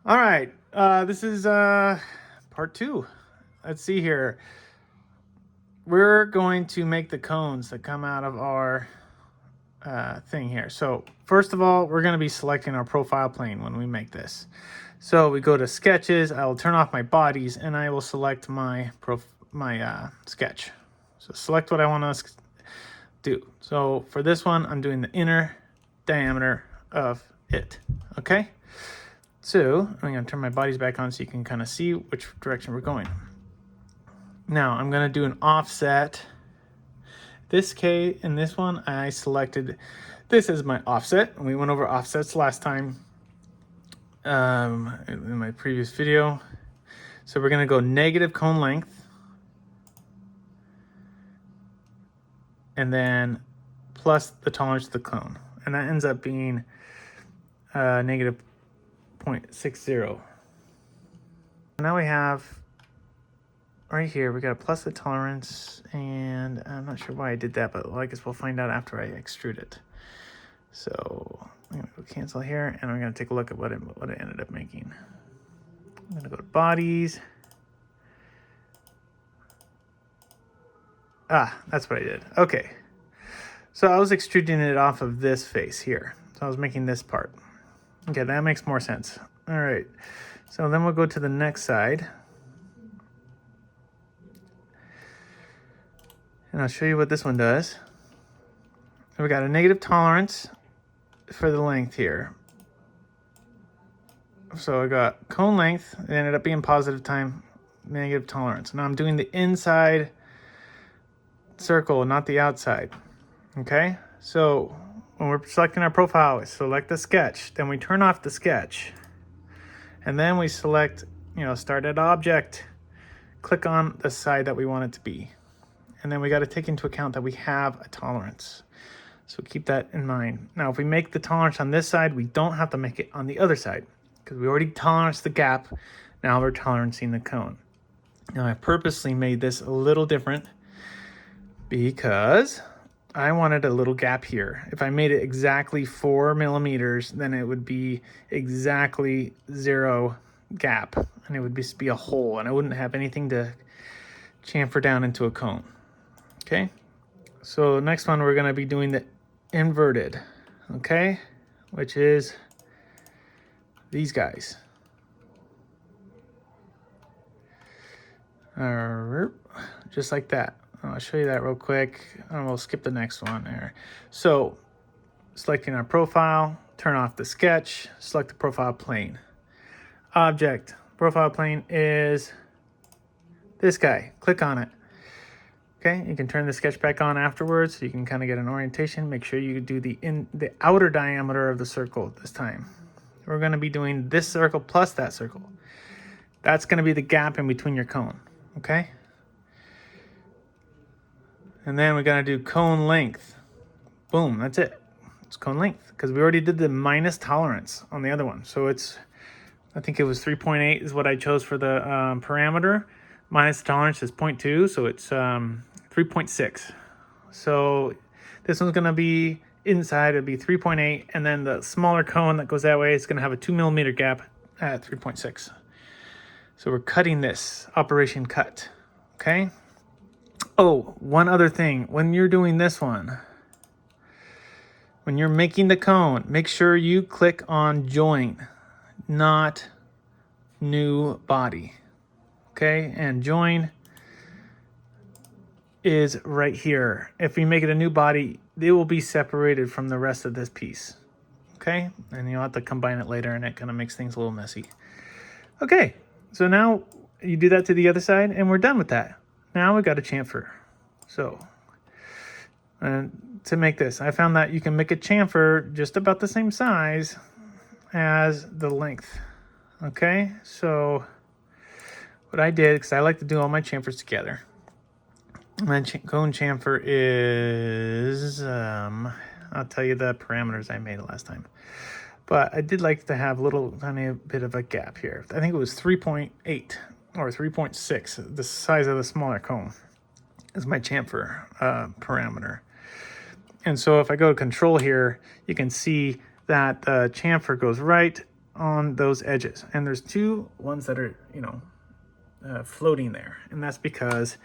All right, this is part 2. Let's see here. We're going to make the cones that come out of our thing here. So first of all, we're going to be selecting our profile plane when we make this. So we go to sketches. I will turn off my bodies and I will select my sketch. So select what I want to do. So for this one, I'm doing the inner diameter of it. Okay. So I'm going to turn my bodies back on so you can kind of see which direction we're going. Now I'm going to do an offset. In this one, I selected this as my offset. We went over offsets last time in my previous video. So we're going to go negative cone length and then plus the tolerance of the cone. And that ends up being negative 0.60. Now we have right here, we got a plus the tolerance, and I'm not sure why I did that, but I guess we'll find out after I extrude it. So I'm gonna go cancel here, and I'm gonna take a look at what it ended up making. I'm gonna go to bodies. That's what I did. Okay. So I was extruding it off of this face here. So I was making this part. Okay, that makes more sense. All right. So then we'll go to the next side. And I'll show you what this one does. We got a negative tolerance for the length here. So I got cone length. It ended up being positive time negative tolerance. Now I'm doing the inside circle, not the outside. Okay? So when we're selecting our profile, we select the sketch. Then we turn off the sketch. And then we select, start at object. Click on the side that we want it to be. And then we got to take into account that we have a tolerance. So keep that in mind. Now, if we make the tolerance on this side, we don't have to make it on the other side because we already toleranced the gap. Now we're tolerancing the cone. Now, I purposely made this a little different because I wanted a little gap here. If I made it exactly 4 millimeters, then it would be exactly 0 gap, and it would just be a hole, and I wouldn't have anything to chamfer down into a cone. Okay, so next one we're going to be doing the inverted, okay, which is these guys. Just like that. I'll show you that real quick, and we'll skip the next one there. So selecting our profile, turn off the sketch, select the profile plane. Object, profile plane is this guy. Click on it. Okay, you can turn the sketch back on afterwards so you can kind of get an orientation. Make sure you do the outer diameter of the circle this time. We're going to be doing this circle plus that circle. That's going to be the gap in between your cone. Okay? And then we're going to do cone length. Boom, that's it. It's cone length because we already did the minus tolerance on the other one. So I think it was 3.8 is what I chose for the parameter. Minus the tolerance is 0.2, so it's 3.6. So this one's going to be inside, it'll be 3.8, and then the smaller cone that goes that way is going to have a 2 millimeter gap at 3.6. So we're cutting this, operation cut, okay? Oh, one other thing. When you're doing this one, when you're making the cone, make sure you click on join, not new body. Okay, and join is right here. If we make it a new body, it will be separated from the rest of this piece. Okay, and you'll have to combine it later, and it kind of makes things a little messy. Okay, so now you do that to the other side, and we're done with that. Now we got a chamfer. So, and to make this, I found that you can make a chamfer just about the same size as the length. Okay, so what I did, because I like to do all my chamfers together. My cone chamfer is, I'll tell you the parameters I made last time. But I did like to have a little tiny bit of a gap here. I think it was 3.8 or 3.6, the size of the smaller cone is my chamfer parameter. And so if I go to control here, you can see that the chamfer goes right on those edges. And there's two ones that are, you know, floating there. And that's because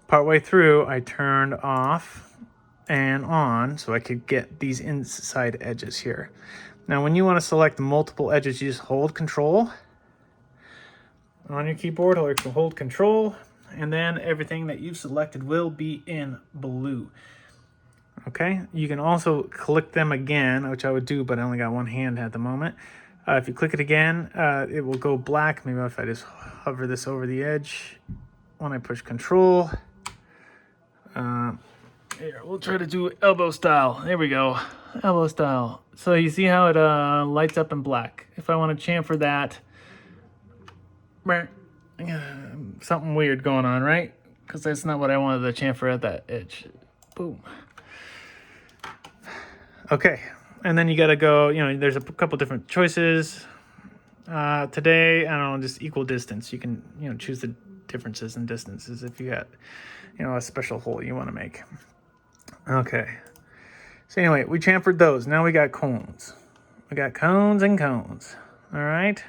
partway through I turned off and on so I could get these inside edges here. Now, when you want to select multiple edges, you just hold Control on your keyboard, or hold Control, and then everything that you've selected will be in blue. Okay, you can also click them again, which I would do, but I only got one hand at the moment. If you click it again, it will go black. Maybe if I just hover this over the edge when I push Control. Here, we'll try to do elbow style. There we go, elbow style. So you see how it lights up in black. If I want to chamfer that, something weird going on, right? Because that's not what I wanted to chamfer at that edge. Boom. Okay, and then you got to go, you know, there's a couple different choices. Today, I don't know, just equal distance. You can, you know, choose the differences in distances if you got, you know, a special hole you want to make. Okay. So anyway, we chamfered those. Now we got cones. We got cones and cones. All right.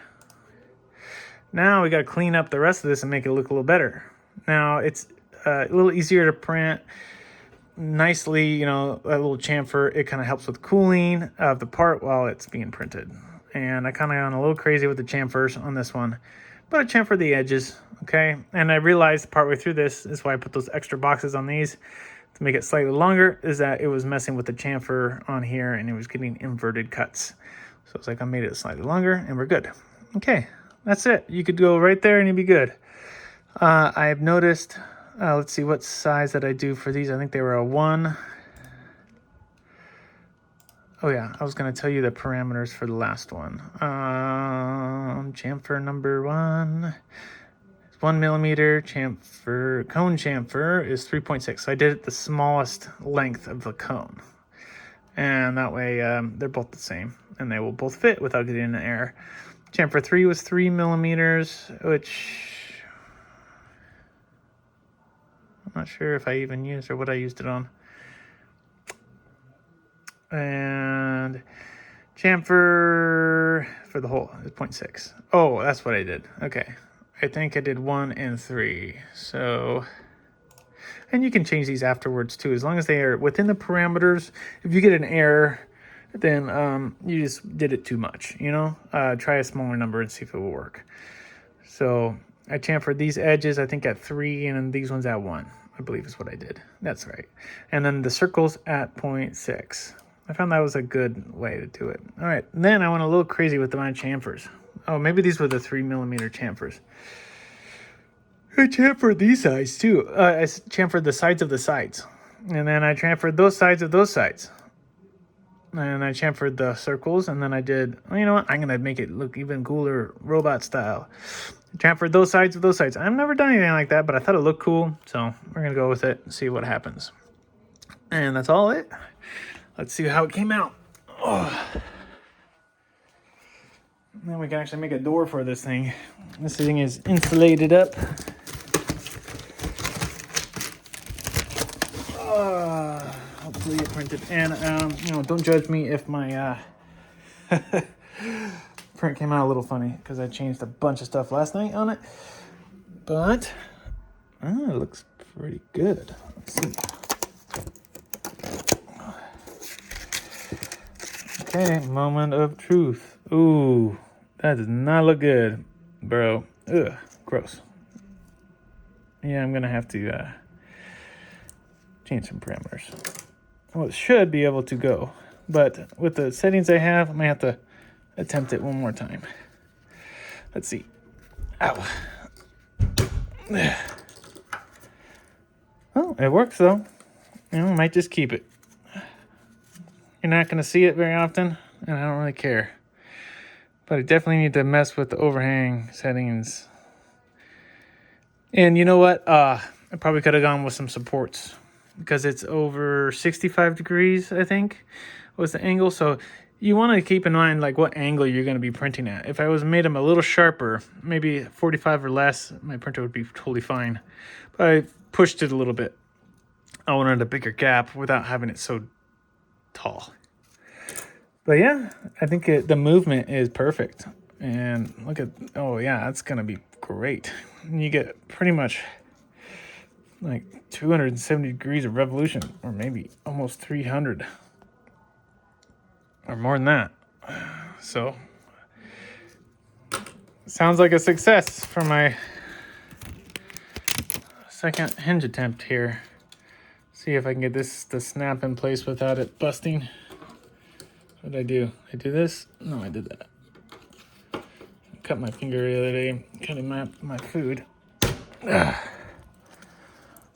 Now we got to clean up the rest of this and make it look a little better. Now it's a little easier to print nicely, you know, a little chamfer. It kind of helps with cooling of the part while it's being printed. And I kind of got a little crazy with the chamfers on this one, but I chamfered the edges, okay? And I realized partway through this is why I put those extra boxes on these to make it slightly longer, is that it was messing with the chamfer on here and it was getting inverted cuts. So it's like I made it slightly longer and we're good. Okay, that's it. You could go right there and you'd be good. I have noticed, let's see what size that I do for these. I think they were a 1. Oh yeah, I was going to tell you the parameters for the last one. Chamfer number 1 is 1 millimeter. Chamfer, cone chamfer is 3.6. So I did it the smallest length of the cone. And that way they're both the same and they will both fit without getting an error. Chamfer 3 was 3 millimeters, which I'm not sure if I even used or what I used it on. And chamfer for the hole is 0.6. Oh, that's what I did. Okay. I think I did 1 and 3. So, and you can change these afterwards too, as long as they are within the parameters. If you get an error, then you just did it too much, you know? Try a smaller number and see if it will work. So I chamfered these edges, I think at 3, and then these ones at 1, I believe is what I did. That's right. And then the circles at 0.6. I found that was a good way to do it. All right, then I went a little crazy with my chamfers. Oh, maybe these were the 3 millimeter chamfers. I chamfered these sides too. I chamfered the sides of the sides. And then I chamfered those sides of those sides. And I chamfered the circles, and then I did, well, you know what? I'm going to make it look even cooler, robot style. Chamfered those sides of those sides. I've never done anything like that, but I thought it looked cool. So we're going to go with it and see what happens. And that's all it. Let's see how it came out. Oh. Then we can actually make a door for this thing. This thing is insulated up. Hopefully it printed. And, you know, don't judge me if my print came out a little funny, because I changed a bunch of stuff last night on it. But, it looks pretty good. Let's see. Okay, moment of truth. Ooh, that does not look good, bro. Ugh, gross. Yeah, I'm going to have to change some parameters. Well, it should be able to go, but with the settings I have, I might have to attempt it one more time. Let's see. Ow. Well, it works though. You know, might just keep it. You're not going to see it very often, and I don't really care. But I definitely need to mess with the overhang settings. And you know what? I probably could have gone with some supports, because it's over 65 degrees, I think, was the angle. So you want to keep in mind like what angle you're going to be printing at. If I was made them a little sharper, maybe 45 or less, my printer would be totally fine. But I pushed it a little bit. I wanted a bigger gap without having it so tall. But yeah, I think the movement is perfect. And look at, oh yeah, that's gonna be great. And you get pretty much like 270 degrees of revolution, or maybe almost 300 or more than that. So sounds like a success for my second hinge attempt here. See if I can get this to snap in place without it busting. What did I do? I do this? No, I did that. I cut my finger the other day cutting my food.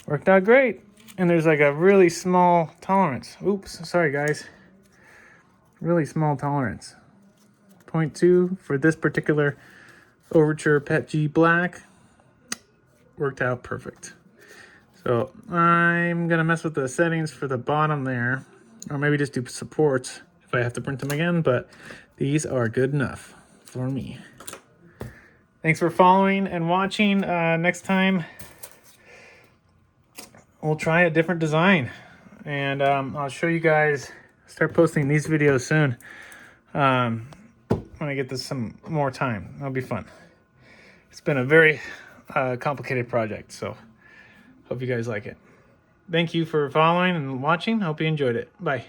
Worked out great. And there's like a really small tolerance. Oops, sorry guys. Really small tolerance. 0.2 for this particular Overture Pet G Black. Worked out perfect. So I'm gonna mess with the settings for the bottom there, or maybe just do supports if I have to print them again, but these are good enough for me. Thanks for following and watching. Next time we'll try a different design, and I'll show you guys, start posting these videos soon when I get this some more time. That'll be fun. It's been a very complicated project, so hope you guys like it. Thank you for following and watching. Hope you enjoyed it. Bye.